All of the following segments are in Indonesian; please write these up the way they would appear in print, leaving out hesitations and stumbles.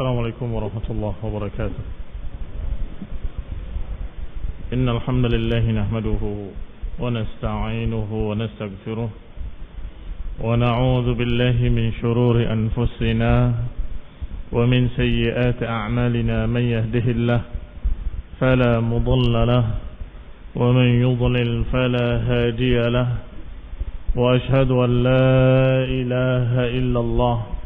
السلام عليكم ورحمة الله وبركاته. إن الحمد لله نحمده ونستعينه ونستغفره ونعوذ بالله من شرور أنفسنا ومن سيئات أعمالنا. من يهده الله فلا مضل له ومن يضلل فلا هادي له وأشهد أن لا إله إلا الله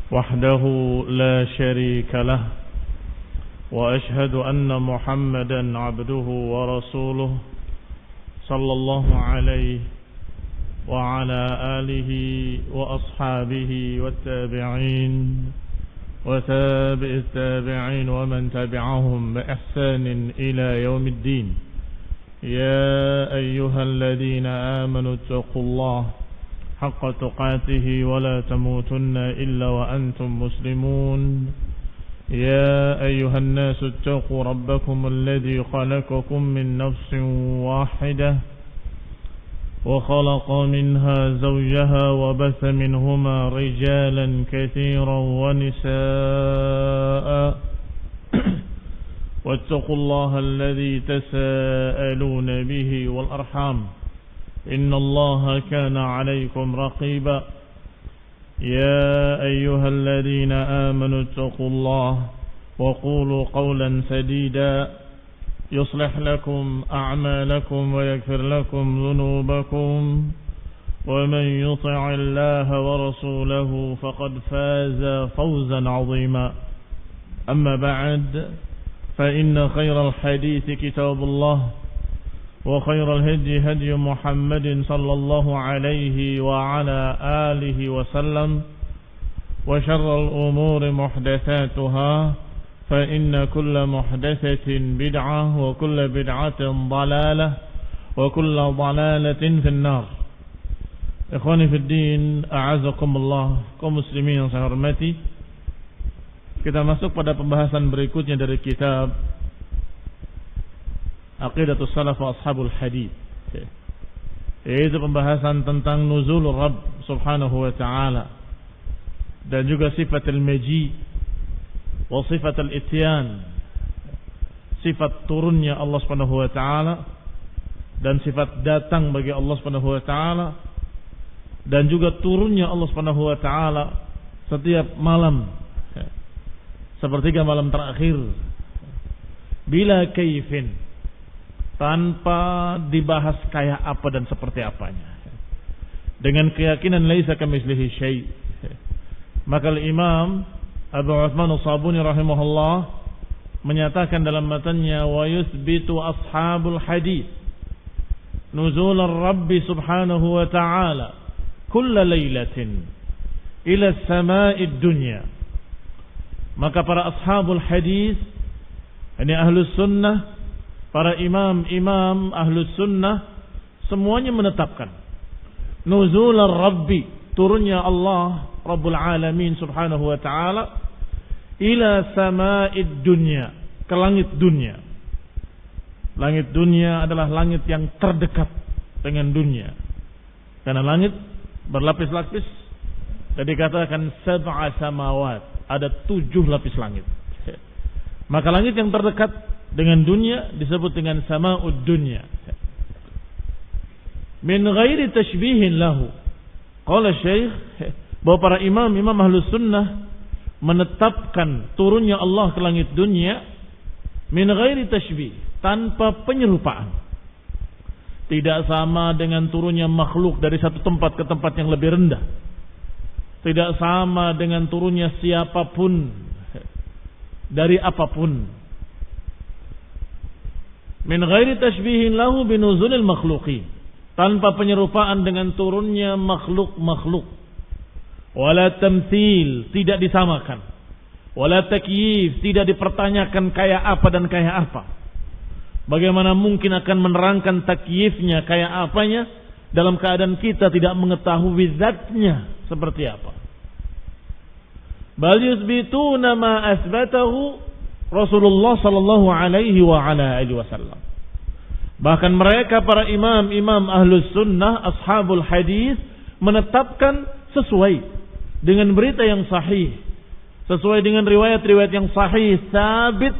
وحده لا شريك له وأشهد أن محمدا عبده ورسوله صلى الله عليه وعلى آله وأصحابه والتابعين وتابع التابعين ومن تبعهم بإحسان إلى يوم الدين. يا أيها الذين آمنوا اتقوا الله حق تقاته ولا تموتن إلا وأنتم مسلمون. يا أيها الناس اتقوا ربكم الذي خلقكم من نفس واحدة وخلق منها زوجها وبث منهما رجالا كثيرا ونساء واتقوا الله الذي تساءلون به والأرحام إن الله كان عليكم رقيبا. يا أيها الذين آمنوا اتقوا الله وقولوا قولا سديدا يصلح لكم أعمالكم ويغفر لكم ذنوبكم ومن يطع الله ورسوله فقد فاز فوزا عظيما. أما بعد فإن خير الحديث كتاب الله وخير الهدي هدي محمد صلى الله عليه وعلى آله وسلم وشر الأمور محدثاتها فإن كل محدثة بدعة وكل بدعة ضلالة وكل ضلالة في النار. Ikhwani fi din, a'azakumullah, kaum muslimin yang saya hormati. Kita masuk pada pembahasan berikutnya dari kitab Aqidatus Salaf wa Ashabul Hadith, yaitu pembahasan tentang nuzulur Rabb subhanahu wa ta'ala dan juga sifatul maji wa sifatul ityan, sifat turunnya Allah subhanahu wa ta'ala dan sifat datang bagi Allah subhanahu wa ta'ala, dan juga turunnya Allah subhanahu wa ta'ala setiap malam, sepertiga malam terakhir, bila kaifin, tanpa dibahas kayak apa dan seperti apanya, dengan keyakinan laisa kamitslihi syai'. Maka Imam Abu Utsman As-Sabuni rahimahullah menyatakan dalam matanya, wa yuthbitu ashabul hadith nuzul ar-rabb subhanahu wa ta'ala kulla lailatin ila as-sama'id dunya. Maka para ashabul hadith, ini ahlus sunnah, para imam-imam ahlus sunnah, semuanya menetapkan nuzul ar-rabbi, turunnya Allah Rabbul Alamin subhanahu wa ta'ala, ila sama'id dunya, ke langit dunia. Langit dunia adalah langit yang terdekat dengan dunia, karena langit berlapis-lapis, dan dikatakan sab'a samawat, ada 7 lapis langit. Maka langit yang terdekat dengan dunia disebut dengan sama'ud dunya, min ghairi tashbihin lahu. Qala Syekh, bahwa para imam ahlus sunnah menetapkan turunnya Allah ke langit dunia min ghairi tashbih, tanpa penyerupaan. Tidak sama dengan turunnya makhluk dari satu tempat ke tempat yang lebih rendah. Tidak sama dengan turunnya siapapun dari apapun. Min ghairi tashbihin lahu binuzulil makhluqin, tanpa penyerupaan dengan turunnya makhluk-makhluk. Wala tamthil, tidak disamakan. Wala takyif, tidak dipertanyakan kayak apa dan kayak apa. Bagaimana mungkin akan menerangkan takyifnya kayak apanya dalam keadaan kita tidak mengetahui zatnya seperti apa. Bal yuthbituna ma asbatahu Rasulullah sallallahu alaihi wa ala alihi wasallam. Bahkan mereka para imam ahlus sunnah, ashabul hadis, menetapkan sesuai dengan berita yang sahih sesuai dengan riwayat-riwayat yang sahih sabit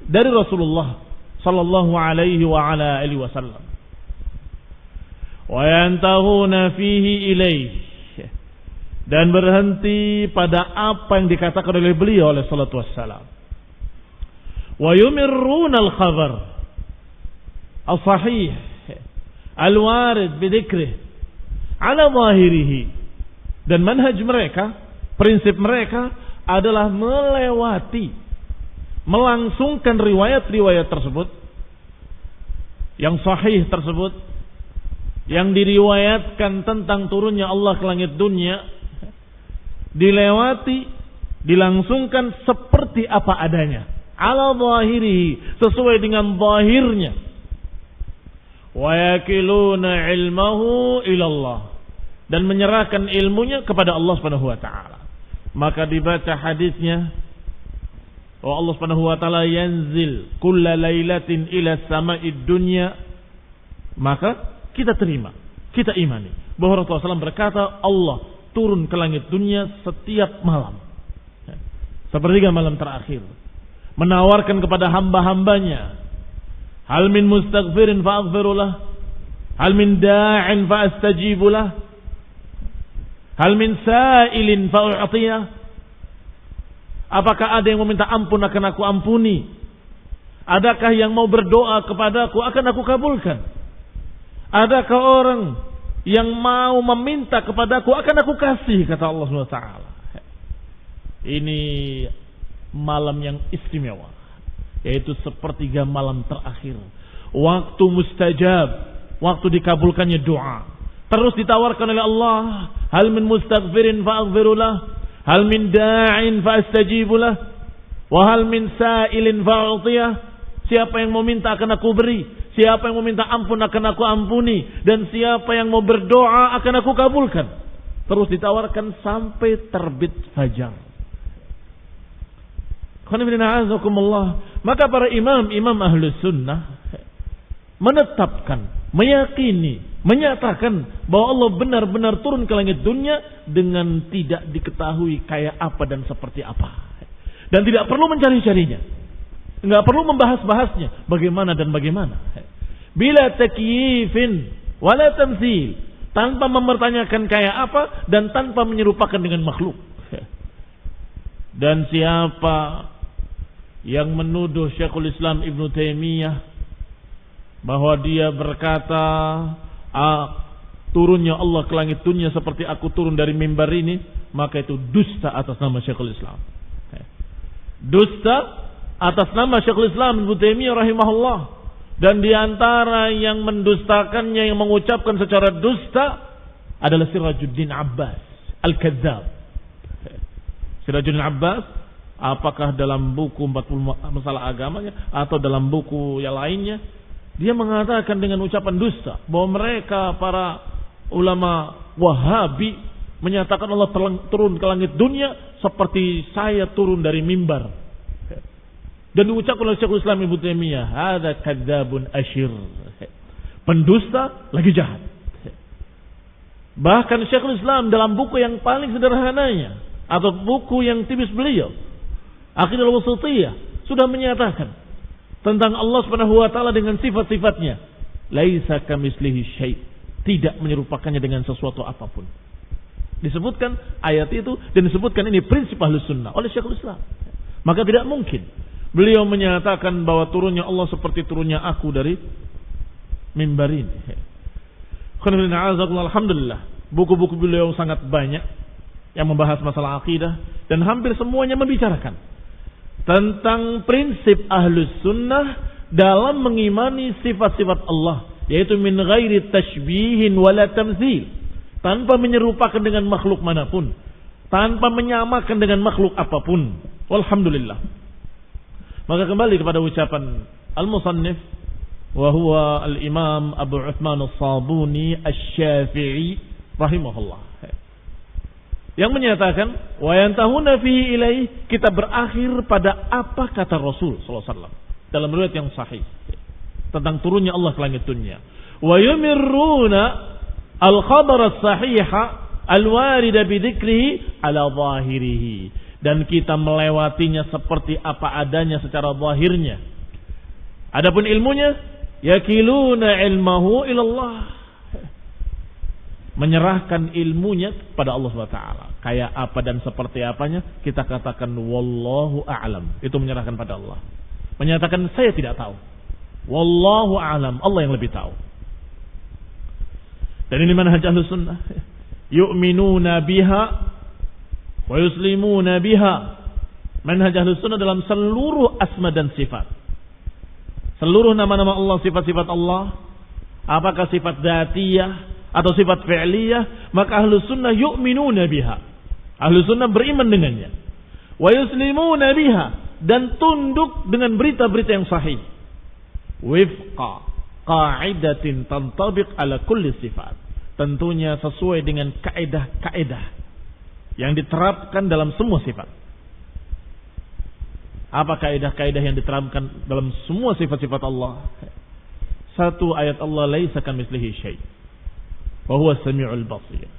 dari Rasulullah sallallahu alaihi wa ala alihi wasallam. Wa yantahuna fihi ilaih, dan berhenti pada apa yang dikatakan oleh beliau oleh salatu wassalam. Wa yumirruna al-khabar al-sahih al-warid bidzikrih ala zahirihi, dan manhaj mereka, prinsip mereka adalah melangsungkan riwayat-riwayat tersebut yang sahih tersebut, yang diriwayatkan tentang turunnya Allah ke langit dunia, dilangsungkan seperti apa adanya, ala zahirihi, sesuai dengan zahirnya. Wa yakiluna ilmahu ilallah, dan menyerahkan ilmunya kepada Allah Subhanahu wa taala. Maka dibaca hadisnya, wa Allah Subhanahu wa taala yanzil kulla lailatin ila sama'id dunya, maka kita terima, kita imani bahwa Rasulullah SAW berkata Allah turun ke langit dunia setiap malam, sepertiga malam terakhir, menawarkan kepada hamba-hambanya, hal min mustaghfirin fa'aghfirulah, hal min da'in fa'astajibulah, hal min sa'ilin fa'u'atiyah. Apakah ada yang meminta ampun akan aku ampuni? Adakah yang mau berdoa kepadaku akan aku kabulkan? Adakah orang yang mau meminta kepadaku akan aku kasih, kata Allah SWT. Ini malam yang istimewa, yaitu sepertiga malam terakhir, waktu mustajab, waktu dikabulkannya doa. Terus ditawarkan oleh Allah, hal min mustaghfirin fa'aghfirulah, hal min da'in fa'astajibulah, wa hal min sa'ilin fa'utiyah. Siapa yang mau minta akan aku beri, siapa yang mau minta ampun akan aku ampuni, dan siapa yang mau berdoa akan aku kabulkan. Terus ditawarkan sampai terbit fajar. Maka para imam ahlus sunnah menetapkan, meyakini, menyatakan bahwa Allah benar-benar turun ke langit dunia dengan tidak diketahui kayak apa dan seperti apa, dan tidak perlu mencari-carinya, enggak perlu membahas-bahasnya bagaimana dan bagaimana. Bila takyifin wala tamtsil, tanpa mempertanyakan kayak apa dan tanpa menyerupakan dengan makhluk. Dan siapa yang menuduh Syekhul Islam Ibn Taimiyah bahwa dia berkata turunnya Allah ke langit dunia seperti aku turun dari mimbar ini, maka itu dusta atas nama Syekhul Islam. Dusta atas nama Syekhul Islam Ibnu Taimiyah rahimahullah. Dan diantara yang mendustakannya, yang mengucapkan secara dusta adalah Sirajuddin Abbas Al-Kadzab. Sirajuddin Abbas, apakah dalam buku 40 masalah agamanya atau dalam buku yang lainnya, dia mengatakan dengan ucapan dusta bahwa mereka para ulama Wahabi menyatakan Allah turun ke langit dunia seperti saya turun dari mimbar. Dan diucapkan oleh Syekhul Islam Ibnu Taimiyah, hadza kadzabun asyir. Pendusta lagi jahat. Bahkan Syekhul Islam dalam buku yang paling sederhananya atau buku yang tipis beliau, Aqidah al-Wasithiyah, sudah menyatakan tentang Allah Subhanahu wa taala dengan sifat-sifatnya, laisa kamitslihi syai', tidak menyerupakannya dengan sesuatu apapun. Disebutkan ayat itu dan disebutkan ini prinsip Ahlus Sunnah oleh Syekhul Islam. Maka tidak mungkin beliau menyatakan bahwa turunnya Allah seperti turunnya aku dari mimbar ini. Alhamdulillah, buku-buku beliau sangat banyak yang membahas masalah akidah, dan hampir semuanya membicarakan tentang prinsip Ahlus Sunnah dalam mengimani sifat-sifat Allah, yaitu min ghairi tashbihin wala tamtsil, tanpa menyerupakan dengan makhluk manapun, tanpa menyamakan dengan makhluk apapun. Walhamdulillah. Maka kembali kepada ucapan al-musannif, wa huwa al-imam Abu Uthman as-Sabuni asy-Syafi'i rahimahullah, yang menyatakan wa yantahuna fi ilai, kita berakhir pada apa kata Rasul sallallahu alaihi wasallam dalam riwayat yang sahih tentang turunnya Allah ke langit dunia. Wa yumirruna al-khabar as-sahiha al-warida bi dzikrihi ala zahirihi, dan kita melewatinya seperti apa adanya secara zahirnya. Adapun ilmunya, yakiluna ilmahu ilallah, menyerahkan ilmunya pada Allah SWT. Kayak apa dan seperti apanya kita katakan wallahu a'lam, itu menyerahkan pada Allah. Menyatakan saya tidak tahu, wallahu a'lam, Allah yang lebih tahu. Dan ini manhaj Ahlus Sunnah, yu'minuna biha wa yuslimuna biha. Manhaj Ahlus Sunnah dalam seluruh asma dan sifat, seluruh nama-nama Allah, sifat-sifat Allah, apakah sifat dzatiyah atau sifat fi'liyah, maka Ahlus Sunnah yu'minuna biha. Ahlus Sunnah beriman dengannya. Wa yuslimuna biha, dan tunduk dengan berita-berita yang sahih. Wifqa qa'idatin tantabiq ala kulli sifat. Tentunya sesuai dengan kaedah-kaedah yang diterapkan dalam semua sifat. Apa kaedah-kaedah yang diterapkan dalam semua sifat-sifat Allah? Satu, ayat Allah, laisa kamitslihi syai' wa huwa samiul basir.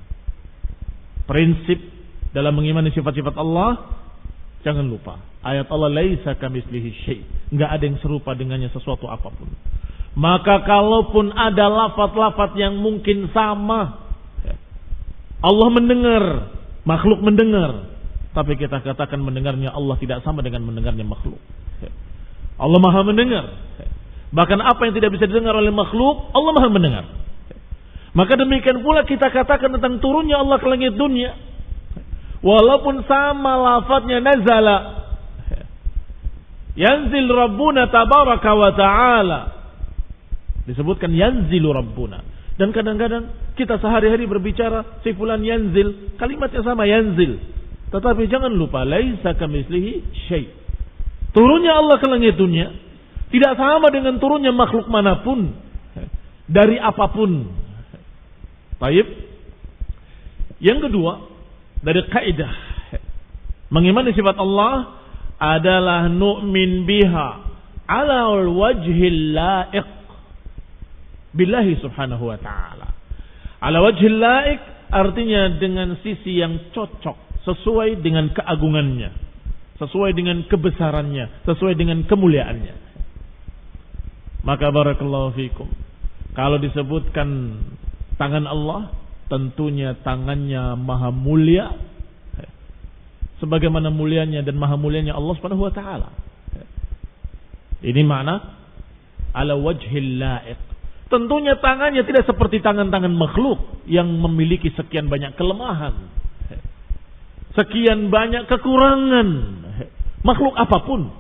Prinsip dalam mengimani sifat-sifat Allah, jangan lupa ayat Allah, laisa kamitslihi syai', enggak ada yang serupa dengannya sesuatu apapun. Maka kalaupun ada lafaz-lafaz yang mungkin sama, Allah mendengar, makhluk mendengar, tapi kita katakan mendengarnya Allah tidak sama dengan mendengarnya makhluk. Allah Maha mendengar. Bahkan apa yang tidak bisa didengar oleh makhluk, Allah Maha mendengar. Maka demikian pula kita katakan tentang turunnya Allah ke langit dunia. Walaupun sama lafaznya nazala, yanzil Rabbuna tabaraka wa ta'ala, disebutkan yanzilu Rabbuna. Dan kadang-kadang kita sehari-hari berbicara si fulan yanzil, kalimatnya sama yanzil. Tetapi jangan lupa laisa kamitslihi syai'. Turunnya Allah ke langit dunia tidak sama dengan turunnya makhluk manapun dari apapun. Baik. Yang kedua, dari kaidah mengimani sifat Allah adalah nu'min biha ala wajhil la'iq billahi subhanahu wa ta'ala. Ala wajhil la'iq artinya dengan sisi yang cocok, sesuai dengan keagungannya, sesuai dengan kebesarannya, sesuai dengan kemuliaannya. Maka barakallahu fikum, kalau disebutkan tangan Allah, tentunya tangannya maha mulia, sebagaimana mulianya dan maha mulianya Allah subhanahu wa ta'ala. Ini makna ala wajhil la'iq. Tentunya tangannya tidak seperti tangan-tangan makhluk yang memiliki sekian banyak kelemahan, sekian banyak kekurangan. Makhluk apapun,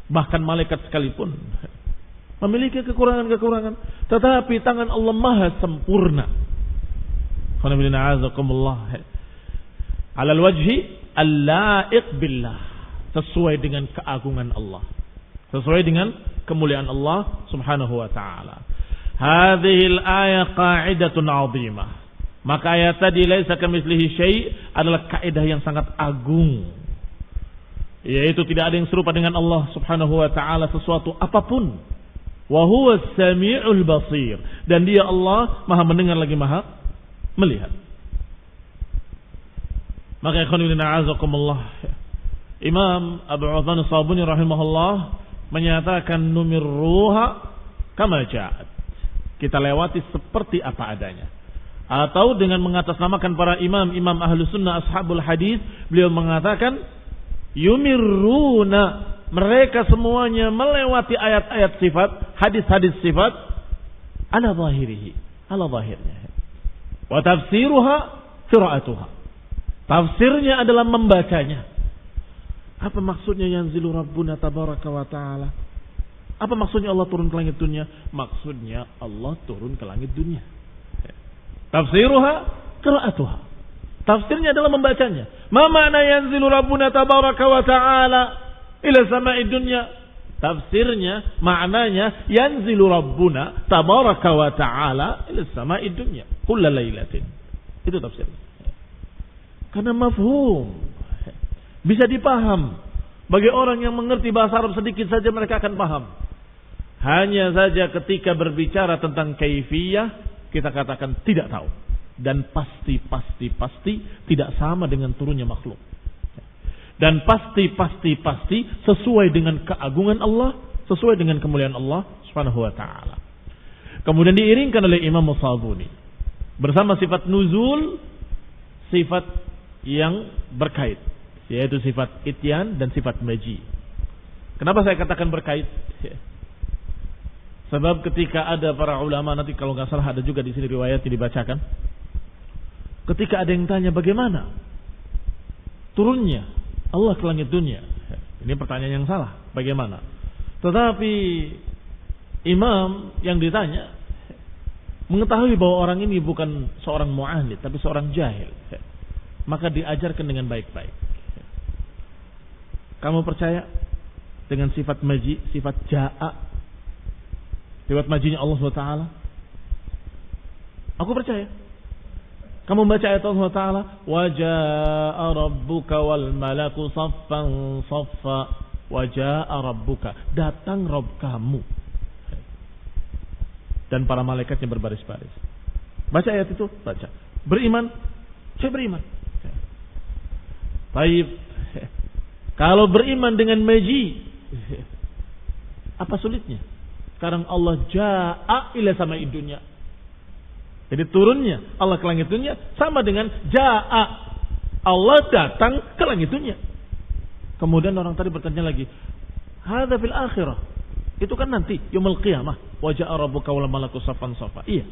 bahkan malaikat sekalipun, memiliki kekurangan-kekurangan. Tetapi tangan Allah maha sempurna. Alal wajhi al-la'iq billah, sesuai dengan keagungan Allah, sesuai dengan kemuliaan Allah subhanahu wa ta'ala. Hadhil ayat qa'idatun 'azimah. Maka ayat tadi laisa kamitslihi syai' adalah kaidah yang sangat agung, yaitu tidak ada yang serupa dengan Allah subhanahu wa ta'ala sesuatu apapun. Wa huwa as-sami'ul basir, dan dia Allah maha mendengar lagi maha melihat. Maka ikhwan fillah azakumullah, Imam Abu Uthman As-Sabuni rahimahullah menyatakan numirruha kama ja'at, kita lewati seperti apa adanya. Atau dengan mengatasnamakan para imam Ahlus Sunnah Ashabul Hadis, beliau mengatakan yumirruna, mereka semuanya melewati ayat-ayat sifat, hadis-hadis sifat ala zahirihi, ala zahirnya. Wa tafsiruha qira'atuha, tafsirnya adalah membacanya. Apa maksudnya yanzilu Rabbuna tabaraka wa ta'ala? Apa maksudnya Allah turun ke langit dunia? Maksudnya Allah turun ke langit dunia. Tafsiruha qira'atuha, tafsirnya adalah membacanya. Ma makna yanzilu Rabbuna tabaraka wa ta'ala ila sama'id dunya? Tafsirnya, maknanya yanzilu Rabbuna tabaraka wa ta'ala ila sama'id dunya kulla lailatin. Itu tafsirnya. Karena mafhum, bisa dipaham. Bagi orang yang mengerti bahasa Arab sedikit saja mereka akan paham. Hanya saja ketika berbicara tentang kaifiyah, kita katakan tidak tahu. Dan pasti tidak sama dengan turunnya makhluk. Dan pasti sesuai dengan keagungan Allah, sesuai dengan kemuliaan Allah Subhanahu wa taala. Kemudian diiringkan oleh Imam As-Sabuni bersama sifat nuzul, sifat yang berkait, yaitu sifat ityan dan sifat maji. Kenapa saya katakan berkait? Sebab ketika ada para ulama, nanti kalau nggak salah ada juga di sini riwayat yang dibacakan. Ketika ada yang tanya bagaimana turunnya Allah ke langit dunia, ini pertanyaan yang salah. Bagaimana? Tetapi imam yang ditanya mengetahui bahwa orang ini bukan seorang mu'anid, tapi seorang jahil, maka diajarkan dengan baik-baik. Kamu percaya dengan sifat maji, sifat ja'a, sifat majinya Allah SWT? Aku percaya. Kamu baca ayat Allah Ta'ala, wa ja'a rabbuka wal malaku saffan saffa, wa ja'a rabbuka, datang Rabb kamu dan para malaikatnya berbaris-baris. Baca ayat itu, baca. Beriman, saya beriman. Baik. Kalau beriman dengan maji, apa sulitnya? Sekarang Allah ja'a ila sama'id dunya. Jadi turunnya Allah ke langit dunia sama dengan ja'a, Allah datang ke langit dunia. Kemudian orang tadi bertanya lagi, hadza fil akhirah. Itu kan nanti yaumul qiyamah, wa ja'a rabbuka wal malaku saffan saffa. Iya,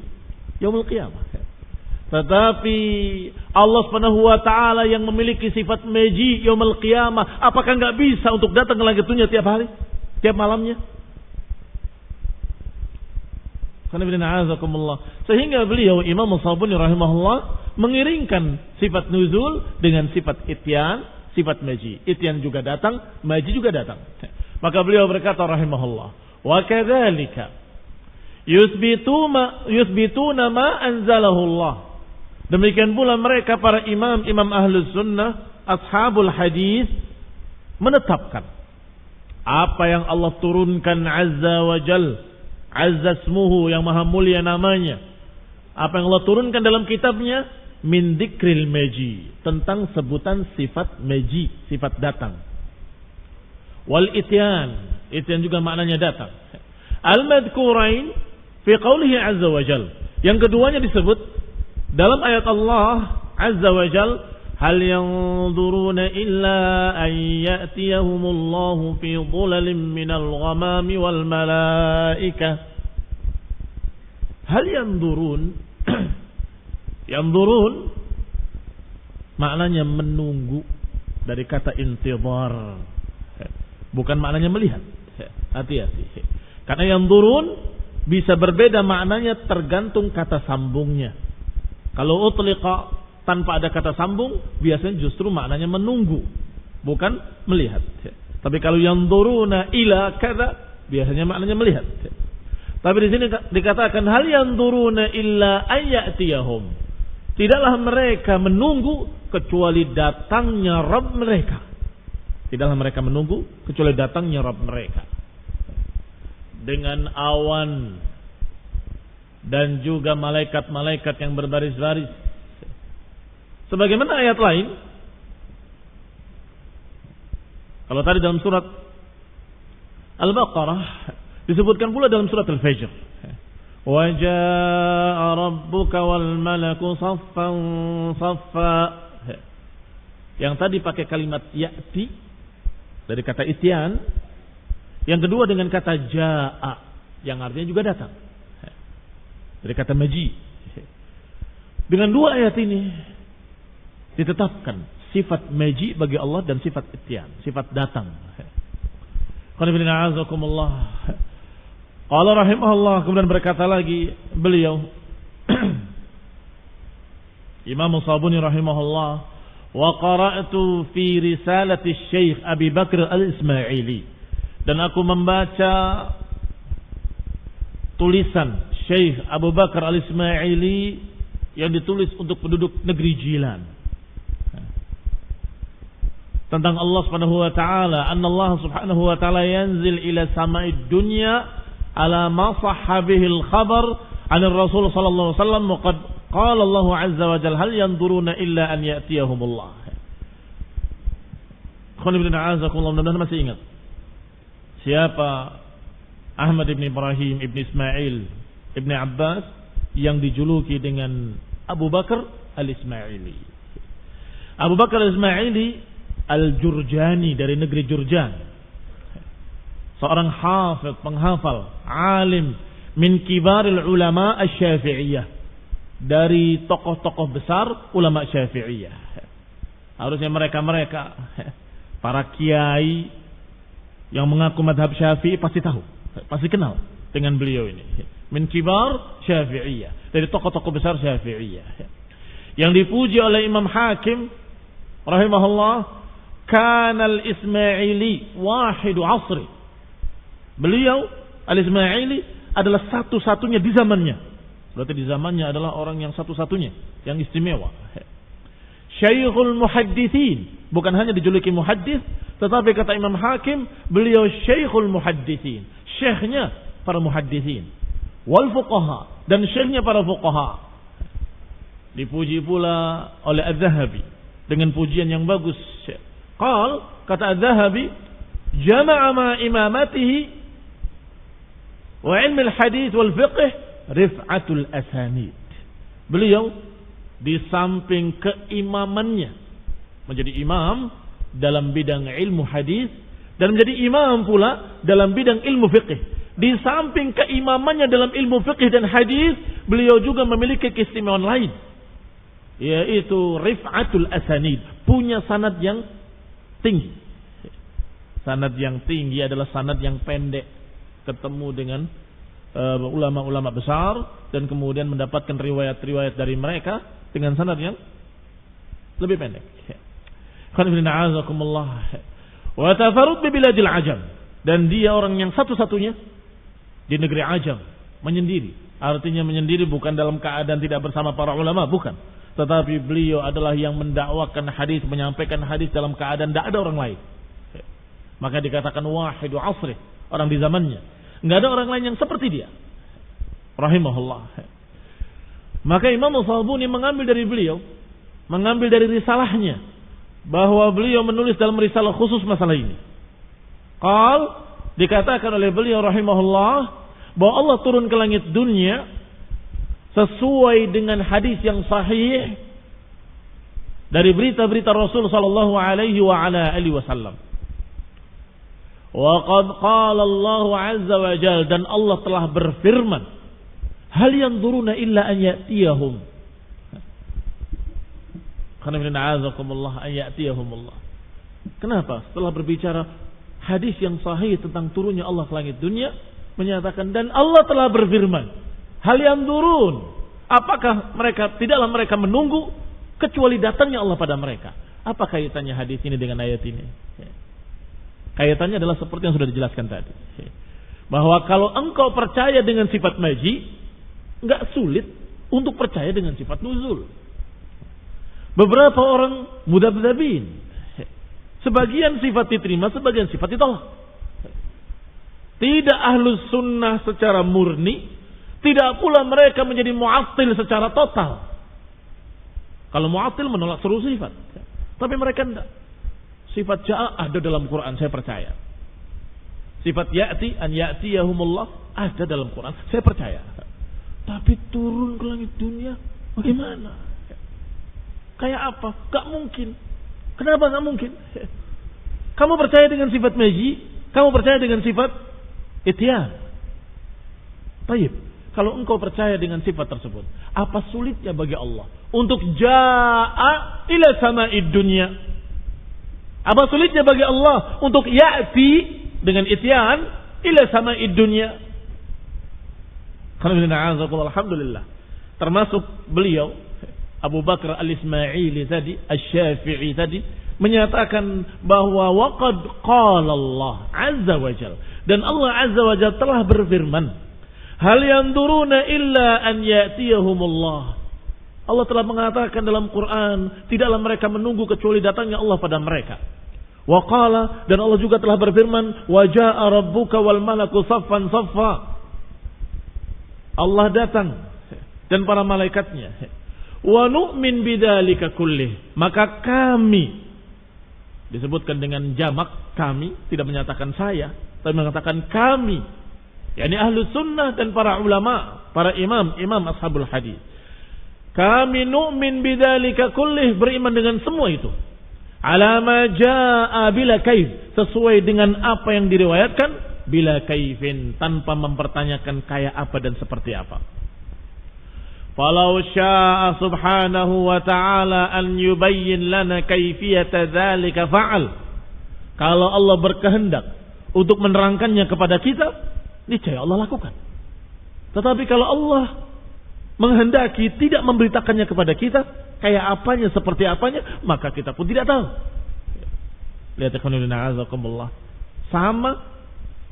yaumul qiyamah. Tetapi Allah Subhanahu wa taala yang memiliki sifat maji yaumul qiyamah, apakah enggak bisa untuk datang ke langit dunia tiap hari, tiap malamnya? Sehingga beliau Imam As-Sabuni rahimahullah mengiringkan sifat nuzul dengan sifat ityan, sifat maji. Ityan juga datang, maji juga datang. Maka beliau berkata rahimahullah, wa kadzalika yusbituna ma anzalahu Allah. Demikian pula mereka para imam ahlus sunnah, ashabul hadis, menetapkan apa yang Allah turunkan azza wa jalla, azza smuhu, yang maha mulia namanya, apa yang Allah turunkan dalam kitabnya, min dzikril maji, tentang sebutan sifat maji, sifat datang. Wal ityan, ityan juga maknanya datang. Al madhkurain fi qawlihi azza wa jal, yang keduanya disebut dalam ayat Allah azza wa jal, hal yanzuruna illa an ya'tiyahumullahu fi dhulalin minal ghamami wal malaikah. Hal yanzurun yanzurun maknanya menunggu, dari kata intidhar, bukan maknanya melihat. Hati-hati, karena yanzurun bisa berbeda maknanya tergantung kata sambungnya. Kalau utliqa tanpa ada kata sambung, biasanya justru maknanya menunggu, bukan melihat. Tapi kalau yanzuruna ila kadza, biasanya maknanya melihat. Tapi di sini dikatakan hal yanzuruna illa ayyatiyahum, tidaklah mereka menunggu kecuali datangnya Rabb mereka. Tidaklah mereka menunggu kecuali datangnya Rabb mereka dengan awan dan juga malaikat-malaikat yang berbaris-baris. Sebagaimana ayat lain, kalau tadi dalam surat Al-Baqarah, disebutkan pula dalam surat Al-Fajr, wa jaa'a rabbuka wal malaku saffan saffa. Yang tadi pakai kalimat ya'ti dari kata ityan, yang kedua dengan kata jaa'a yang artinya juga datang dari kata maji. Dengan dua ayat ini ditetapkan sifat maji bagi Allah dan sifat ityan, sifat datang. Qala rahimahullah, kemudian berkata lagi beliau Imam As-Sabuni rahimahullah, wa qara'tu fi risalati Syekh Abi Bakr Al-Ismaili, dan aku membaca tulisan Syekh Abu Bakar Al-Ismaili yang ditulis untuk penduduk negeri Jilan tentang Allah Subhanahu wa taala, anna Allah Subhanahu wa taala yanzil ila sama'id dunya ala ma sahha bihi al-khabar 'an ar-rasul sallallahu alaihi wasallam, wa qad qala Allah 'azza wa jalla hal yanzuruna illa an ya'tiyahumullah. Mudah-mudahan masih ingat siapa Ahmad ibn Ibrahim ibn Ismail ibn Abbas yang dijuluki dengan Abu Bakar al-Ismaili. Abu Bakar al-Ismaili al-Jurjani, dari negeri Jurjan. Seorang hafidh, penghafal, alim min kibaril ulama asy-Syafi'iyah, dari tokoh-tokoh besar ulama Syafi'iyah. Harusnya mereka para kiai yang mengaku madhab Syafi'i pasti tahu, pasti kenal dengan beliau ini. Min kibar Syafi'iyah, dari tokoh-tokoh besar Syafi'iyah. Yang dipuji oleh Imam Hakim rahimahullah, kanal Ismaili wahidu asri. Beliau al-Ismaili adalah satu-satunya di zamannya. Berarti di zamannya adalah orang yang satu-satunya, yang istimewa. Syekhul muhaddithin, bukan hanya dijuluki muhaddits, tetapi kata Imam Hakim, beliau syekhul muhaddithin, syekhnya para muhaddithin, wal fuqaha, dan syekhnya para fuqaha. Dipuji pula oleh Az-Zahabi dengan pujian yang bagus. Kata Az-Zahabi, jama'a ma imamatihi wa ilmi al-hadith wal fiqh rif'atul asanid. Beliau di samping keimamannya, menjadi imam dalam bidang ilmu hadis dan menjadi imam pula dalam bidang ilmu fiqh. Di samping keimamannya dalam ilmu fiqh dan hadis, beliau juga memiliki keistimewaan lain, yaitu rif'atul asanid, punya sanad yang tinggi. Sanad yang tinggi adalah sanad yang pendek, ketemu dengan ulama-ulama besar dan kemudian mendapatkan riwayat-riwayat dari mereka dengan sanad yang lebih pendek. Wa tafarrud bi biladil ajam, dan dia orang yang satu-satunya di negeri Ajam, menyendiri. Artinya menyendiri bukan dalam keadaan tidak bersama para ulama, bukan. Tetapi beliau adalah yang mendakwakan hadis, menyampaikan hadis dalam keadaan tidak ada orang lain. Maka dikatakan wahidu asri, orang di zamannya. Enggak ada orang lain yang seperti dia. Rahimahullah. Maka Imam As-Sabuni mengambil dari beliau, mengambil dari risalahnya, bahwa beliau menulis dalam risalah khusus masalah ini. Dikatakan oleh beliau rahimahullah, bahwa Allah turun ke langit dunia sesuai dengan hadis yang sahih dari berita-berita Rasul sallallahu alaihi wa ala alihi wasallam. Wa qad qala Allah azza wa jalla, dan Allah telah berfirman, hal yanzuruna illa an ya'tiyahum. Kenapa? Setelah berbicara hadis yang sahih tentang turunnya Allah ke langit dunia, menyatakan dan Allah telah berfirman, hal yanzurun, apakah tidaklah mereka menunggu kecuali datangnya Allah pada mereka. Apa kaitannya hadis ini dengan ayat ini? Kaitannya adalah seperti yang sudah dijelaskan tadi, bahwa kalau engkau percaya dengan sifat maji, enggak sulit untuk percaya dengan sifat nuzul. Beberapa orang mudabdzabin, sebagian sifat diterima, sebagian sifat ditolak. Tidak ahlus sunnah secara murni, tidak pula mereka menjadi mu'attil secara total. Kalau mu'attil menolak seluruh sifat, tapi mereka tidak. Sifat ja'a ada dalam Quran, saya percaya. Sifat ya'ti, an ya'tiyahumullah ada dalam Quran, saya percaya. Tapi turun ke langit dunia, bagaimana? Kayak apa? Gak mungkin. Kenapa gak mungkin? Kamu percaya dengan sifat maji, kamu percaya dengan sifat ityan. Baik, kalau engkau percaya dengan sifat tersebut, apa sulitnya bagi Allah untuk ja'a ila sama'id dunya? Apa sulitnya bagi Allah untuk ya'ti dengan ityan ila sama'id dunya? Alhamdulillah. Termasuk beliau Abu Bakar al-Ismaili tadi, Asy-Syafi'i tadi, menyatakan bahwa waqad qala Allah azza wa jalla, dan Allah azza wa jalla telah berfirman, hal yanzuruna illa an ya'tiyahumullah. Allah telah mengatakan dalam Quran, tidaklah mereka menunggu kecuali datangnya Allah pada mereka. Wa qala, dan Allah juga telah berfirman, wa jaa'a rabbuka wal malaku saffan saffa. Allah datang dan para malaikatnya. Wa nu'min bidzalika kullih, maka kami disebutkan dengan jamak, kami, tidak menyatakan saya, tapi mengatakan kami, yakni ahlu sunnah dan para ulama, para imam ashabul hadis. Kami nu'min bidzalika kullih, beriman dengan semua itu. Ala ma jaa bila kaif, sesuai dengan apa yang diriwayatkan, bila kaifin, tanpa mempertanyakan kayak apa dan seperti apa. Falau syaa subhanahu wa ta'ala an yubayyin lana kaifiyata dzalika fa'al. Kalau Allah berkehendak untuk menerangkannya kepada kita, niscaya Allah lakukan. Tetapi kalau Allah menghendaki tidak memberitakannya kepada kita, kayak apanya, seperti apanya, maka kita pun tidak tahu. Lihat ikhwanuna azakumullah. Sama,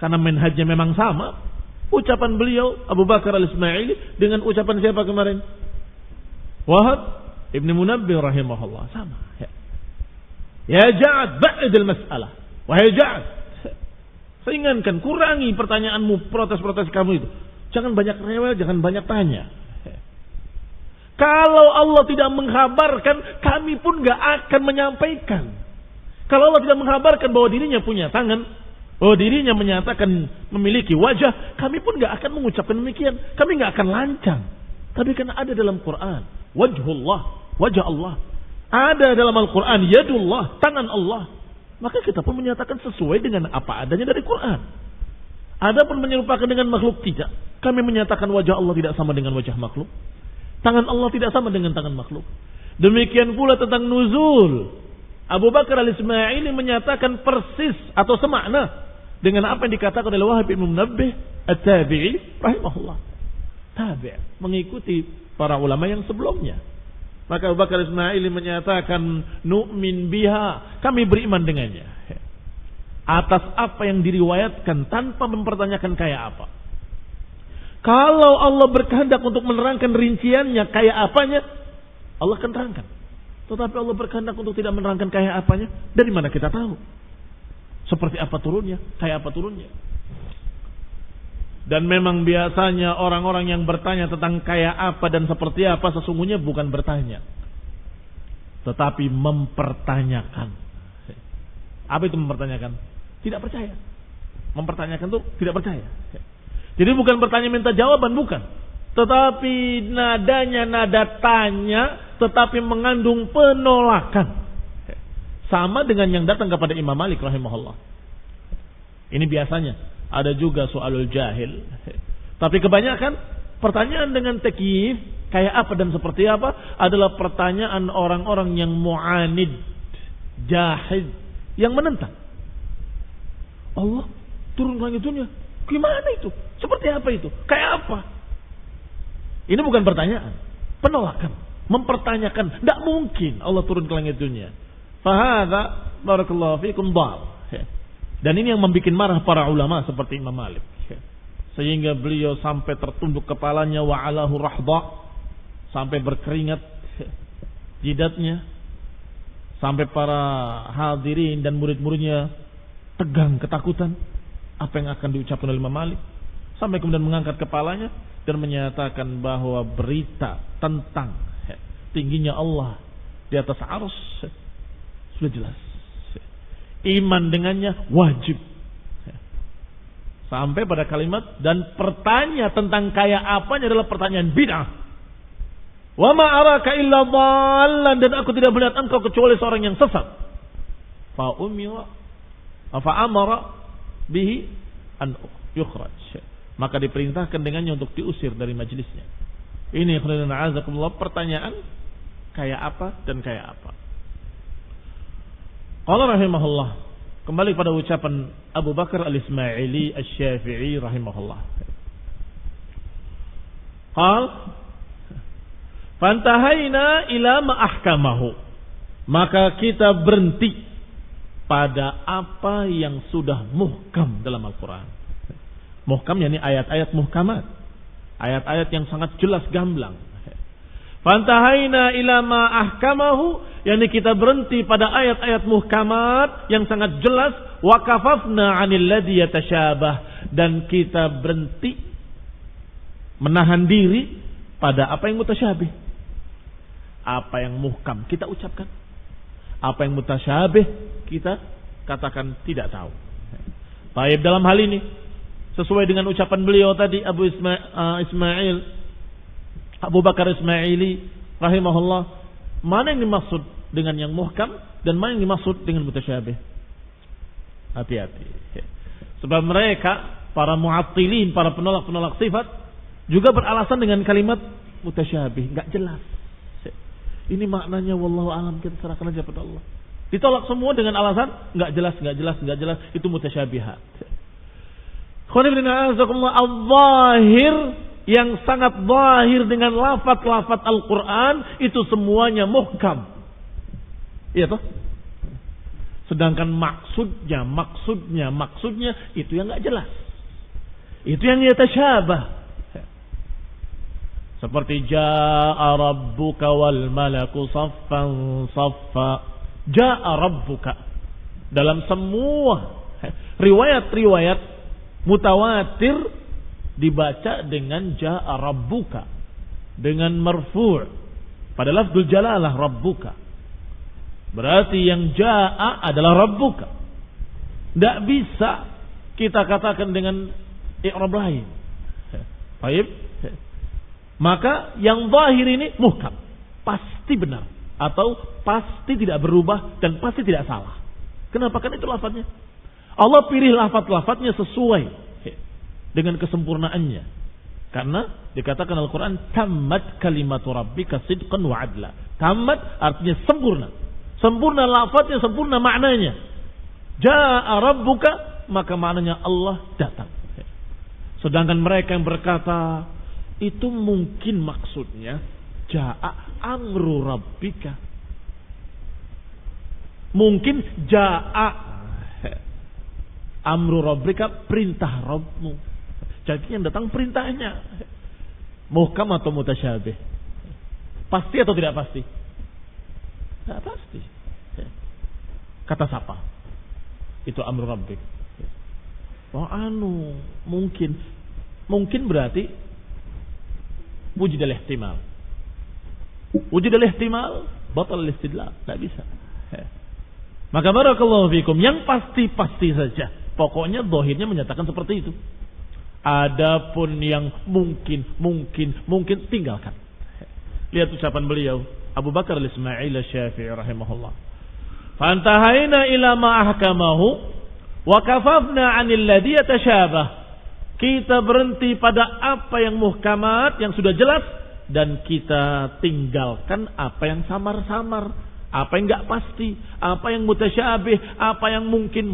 karena manhajnya memang sama. Ucapan beliau Abu Bakar al-Ismaili dengan ucapan siapa kemarin? Wahab Ibn Munabbih rahimahullah, sama. Ya Ja'ad ba'idil mas'alah. Wahai Ja'ad, saya ingatkan, kurangi pertanyaanmu, protes-protes kamu itu. Jangan banyak rewel, jangan banyak tanya. Kalau Allah tidak mengkhabarkan, kami pun gak akan menyampaikan. Kalau Allah tidak mengkhabarkan bahwa dirinya punya tangan, bahwa dirinya menyatakan memiliki wajah, kami pun gak akan mengucapkan demikian. Kami gak akan lancang. Tapi karena ada dalam Quran, wajhullah, wajah Allah. Ada dalam Al-Quran, yadullah, tangan Allah. Maka kita pun menyatakan sesuai dengan apa adanya dari Quran. Adapun menyerupakan dengan makhluk, tidak. Kami menyatakan wajah Allah tidak sama dengan wajah makhluk. Tangan Allah tidak sama dengan tangan makhluk. Demikian pula tentang nuzul. Abu Bakar al-Ismaili menyatakan persis atau semakna dengan apa yang dikatakan oleh Wahab bin Munabbih at-Tabi'i rahimahullah. Tabi' mengikuti para ulama yang sebelumnya. Maka Abu Bakar al-Ismaili menyatakan nu'min biha, kami beriman dengannya. Atas apa yang diriwayatkan tanpa mempertanyakan kayak apa. Kalau Allah berkehendak untuk menerangkan rinciannya kayak apanya, Allah akan terangkan. Tetapi Allah berkehendak untuk tidak menerangkan kayak apanya, dari mana kita tahu? Seperti apa turunnya, kayak apa turunnya. Dan memang biasanya orang-orang yang bertanya tentang kayak apa dan seperti apa, sesungguhnya bukan bertanya, tetapi mempertanyakan. Apa itu mempertanyakan? Tidak percaya. Mempertanyakan itu tidak percaya. Jadi bukan bertanya minta jawaban, bukan. Tetapi nadanya nada tanya, tetapi mengandung penolakan. Sama dengan yang datang kepada Imam Malik rahimahullah. Ini biasanya. Ada juga soalul jahil. Tapi kebanyakan pertanyaan dengan takyif, kayak apa dan seperti apa, adalah pertanyaan orang-orang yang mu'anid, jahid, yang menentang. Allah turun ke langit dunia. Gimana itu? Seperti apa itu? Kayak apa? Ini bukan pertanyaan, penolakan, mempertanyakan. Tidak mungkin Allah turun ke langit dunia. Fahadha barakallahu fikum dhal. Dan ini yang membuat marah para ulama seperti Imam Malik. Sehingga beliau sampai tertunduk kepalanya wa alahu rahda, sampai berkeringat jidatnya, sampai para hadirin dan murid-muridnya tegang ketakutan apa yang akan diucapkan oleh Imam Malik. Sampai kemudian mengangkat kepalanya dan menyatakan bahwa berita tentang tingginya Allah di atas arsy sudah jelas. Iman dengannya wajib. Sampai pada kalimat dan pertanyaan tentang kayak apanya adalah pertanyaan bid'ah. Wa ma araka illa dhallan, dan aku tidak melihat engkau kecuali seorang yang sesat. Fa umira fa amara bihi an yukhraj. Maka diperintahkan dengannya untuk diusir dari majelisnya. Ini khairan azakumullah, pertanyaan kayak apa dan kayak apa. Qala rahimahullah, kembali pada ucapan Abu Bakar al-Ismaili asy-Syafi'i rahimahullah. Qal fantahaina ila ma ahkamahu, maka kita berhenti pada apa yang sudah muhkam dalam Al-Quran. Muhkam yakni ayat-ayat muhkamat, ayat-ayat yang sangat jelas gamblang. Fantahaina ila ma ahkamahu, yakni kita berhenti pada ayat-ayat muhkamat yang sangat jelas. Wa kafafna 'anil ladzi yatasyabah, dan kita berhenti menahan diri pada apa yang mutasyabih. Apa yang muhkam kita ucapkan, Apa yang mutasyabih kita katakan tidak tahu. Baik, dalam hal ini sesuai dengan ucapan beliau tadi Abu Bakar Ismaili rahimahullah, mana yang dimaksud dengan yang muhkam dan mana yang dimaksud dengan mutasyabih? Hati-hati. Sebab mereka para mu'attilin, para penolak-penolak sifat juga beralasan dengan kalimat mutasyabih, enggak jelas. Ini maknanya wallahu alam, kita serahkan aja pada Allah. Ditolak semua dengan alasan enggak jelas, itu mutasyabihat. Al-zahir yang sangat zahir dengan lafaz-lafaz Al-Qur'an itu semuanya muhkam. Iya toh? Sedangkan maksudnya itu yang enggak jelas. Itu yang yatasyabah. Seperti jaa rabbuka wal malaku saffan saffa. Jaa rabbuka. Dalam semua riwayat-riwayat mutawatir dibaca dengan jaa rabbuka, dengan marfu'. Pada lafzul jalalah rabbuka. Berarti yang jaa adalah rabbuka. Tidak bisa kita katakan dengan i'rab lain. Baik. Maka yang zahir ini muhkam, pasti benar atau pasti tidak berubah dan pasti tidak salah. Kenapa? Kan itu lafadznya. Allah pilih lafaz-lafaznya sesuai dengan kesempurnaannya. Karena dikatakan Al-Quran tammat kalimatu rabbika sidqan wa adla. Tammat artinya sempurna. Sempurna lafaznya, sempurna maknanya. Jaa rabbuka, maka maknanya Allah datang. Sedangkan mereka yang berkata itu mungkin maksudnya jaa amru rabbika. Mungkin jaa amru rabbika, perintah Rabbmu. Jadi yang datang perintahnya. Muhkam atau mutasyabih? Pasti atau tidak pasti? Tidak pasti. Kata siapa? Itu amru rabbik. Oh mungkin berarti wujud al-ihtimal. Wujud al-ihtimal batal al-istidlal. Tidak bisa. Maka barakallahu fikum, yang pasti-pasti saja. Pokoknya zahirnya menyatakan seperti itu. Adapun yang mungkin tinggalkan. Lihat ucapan beliau Abu Bakar al-Ismaili Asy-Syafi'i rahimahullah. Fantahaina ila ma ahkamahu wa kafafna 'anil ladzi yatashabah. Kita berhenti pada apa yang muhkamat, yang sudah jelas, dan kita tinggalkan apa yang samar-samar, apa yang enggak pasti, apa yang mutasyabih, apa yang mungkin.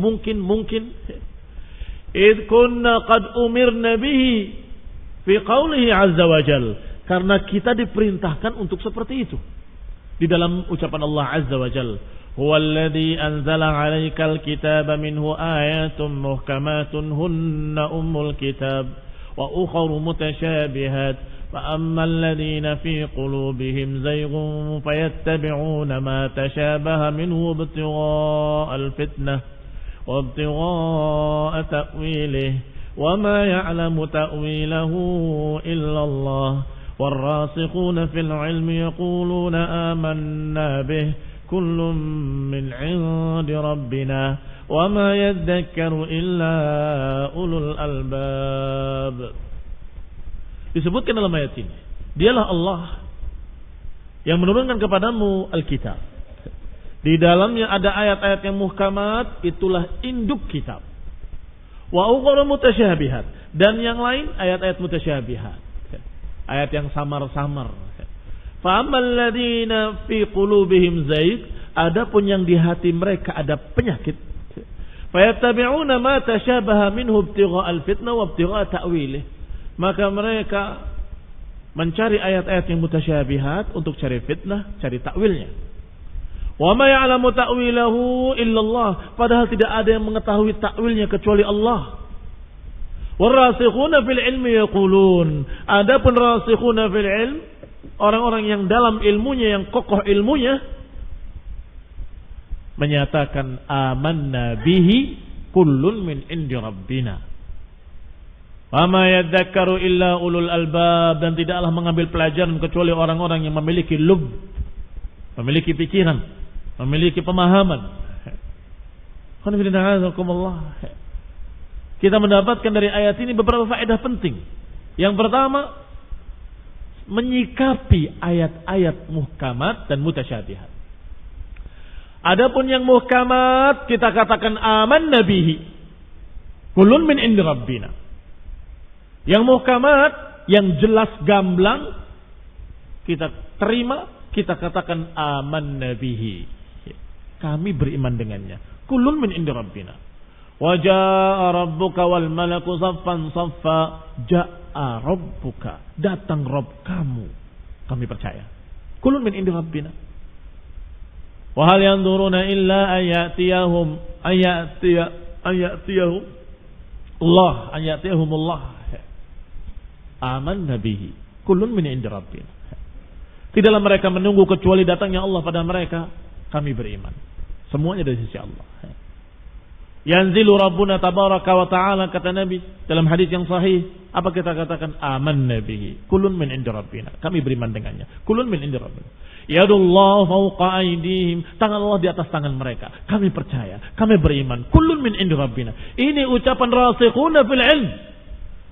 Id kunna qad umirna bihi fi qawlihi azza wa jal. Karena kita diperintahkan untuk seperti itu. Di dalam ucapan Allah azza wa jal. Huwallazi anzala 'alaikal kitaba minhu ayatun muhkamatun hunna ummul kitab wa ukharu mutasyabihat fa ammal ladzina fi qulubihim zayghun fayattabi'una ma tashabaha minhu ibtigha'al fitnah wa ibtigha'a ta'wilihi wa ma ya'lamu ta'wilahu illa Allah warrasikhuna fil 'ilmi yaquluna amanna bihi kullun min 'indi rabbina wa ma yadhakkaru illa ulul albab. Disebutkan dalam ayat ini, dialah Allah yang menurunkan kepadamu Alkitab. Di dalamnya ada ayat-ayat yang muhkamat, itulah induk kitab. Wa ukhra mutasyabihat, dan yang lain ayat-ayat mutasyabihat. Ayat yang samar-samar. Fa'ammal ladzina fi qulubihim zayg, adapun yang di hati mereka ada penyakit. Fayattabi'una ma tashabaha minhu ibtigha'al fitnah wa ibtigha'a ta'wilih. Maka mereka mencari ayat-ayat yang mutasyabihat untuk cari fitnah, cari takwilnya. Wa ma ya'lamu ta'wilahu illallah, padahal tidak ada yang mengetahui takwilnya kecuali Allah. Warasikhuna fil ilmi yaqulun, adapun rasikhuna fil ilm, orang-orang yang dalam ilmunya, yang kokoh ilmunya, menyatakan amanna bihi kullun min indi rabbina. Wa ma yadzakkaru illa ulul albab, dan tidaklah mengambil pelajaran kecuali orang-orang yang memiliki lub, memiliki pikiran, memiliki pemahaman. Kita mendapatkan dari ayat ini beberapa faedah penting. Yang pertama, menyikapi ayat-ayat muhkamat dan mutasyabihat. Adapun yang muhkamat kita katakan amanna bihi, kullun min indi rabbina. Yang muhkamat, yang jelas gamblang, kita terima, kita katakan amanna bihi, kami beriman dengannya. Kullun min indi rabbina. Wa jaa rabbuka wal malaku saffan saffa. Jaa rabbuka, datang Rabb kamu, kami percaya. Kullun min indi rabbina. Wa hal yanzuruna illa ayatiyahum Allah. Amanna bihi, kullun min indi rabbina. Tidaklah mereka menunggu kecuali datangnya Allah pada mereka, kami beriman. Semuanya dari sisi Allah. Yanzilu Rabbuna tabaraka wa ta'ala, kata Nabi dalam hadis yang sahih, apa kita katakan? Amanna bihi, kullun min indi rabbina, kami beriman dengannya. Kullun min indi rabbina. Yadullah fawqa aydihim, tangan Allah di atas tangan mereka, kami percaya, kami beriman. Kullun min indi rabbina. Ini ucapan rasikhuna fil ilm,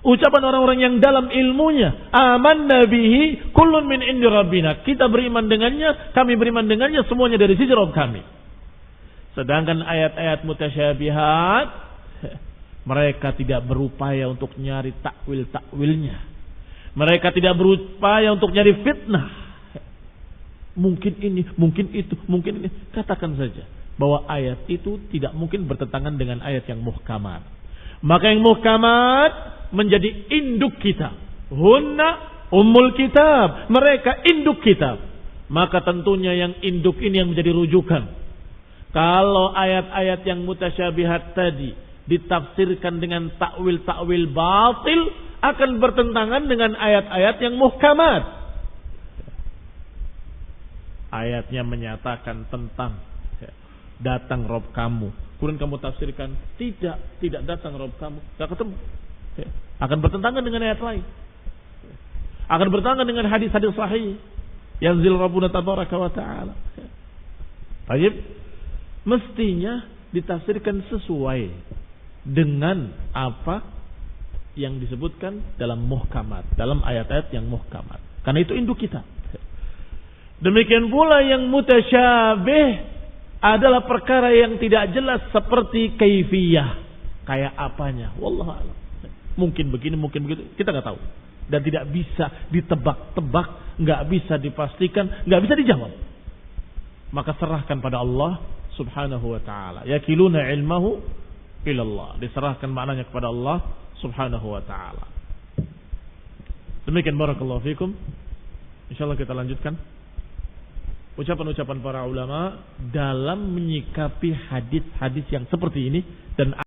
ucapan orang-orang yang dalam ilmunya. Amanna bihi, kullun min indi rabbina, kita beriman dengannya, kami beriman dengannya, semuanya dari sisi Rabb kami. Sedangkan ayat-ayat mutasyabihat, mereka tidak berupaya untuk nyari takwil-takwilnya. Mereka tidak berupaya untuk nyari fitnah. Mungkin ini, mungkin itu, mungkin ini. Katakan saja bahwa ayat itu tidak mungkin bertentangan dengan ayat yang muhkamat. Maka yang muhkamat menjadi induk kita. Hunna ummul kitab, mereka induk kitab. Maka tentunya yang induk ini yang menjadi rujukan. Kalau ayat-ayat yang mutasyabihat tadi ditafsirkan dengan takwil-takwil batil, akan bertentangan dengan ayat-ayat yang muhkamat. Ayatnya menyatakan tentang datang Rabb kamu, kemudian kamu tafsirkan tidak datang Rabb kamu, tidak ketemu. Akan bertentangan dengan ayat lain. Akan bertentangan dengan hadis-hadis sahih. Yanzil Rabbuna tabaraka wa ta'ala. Baik. Mestinya ditafsirkan sesuai dengan apa yang disebutkan dalam muhkamat, dalam ayat-ayat yang muhkamat. Karena itu induk kita. Demikian pula yang mutasyabih adalah perkara yang tidak jelas seperti kaifiyah, kayak apanya. Wallahu a'lam. Mungkin begini, mungkin begitu, kita nggak tahu. Dan tidak bisa ditebak-tebak, nggak bisa dipastikan, nggak bisa dijawab. Maka serahkan pada Allah Subhanahu wa ta'ala. Yakiluna ilmahu ilallah. Diserahkan maknanya kepada Allah Subhanahu wa ta'ala. Demikian barakallahu fikum. InsyaAllah kita lanjutkan ucapan-ucapan para ulama dalam menyikapi hadis-hadis yang seperti ini dan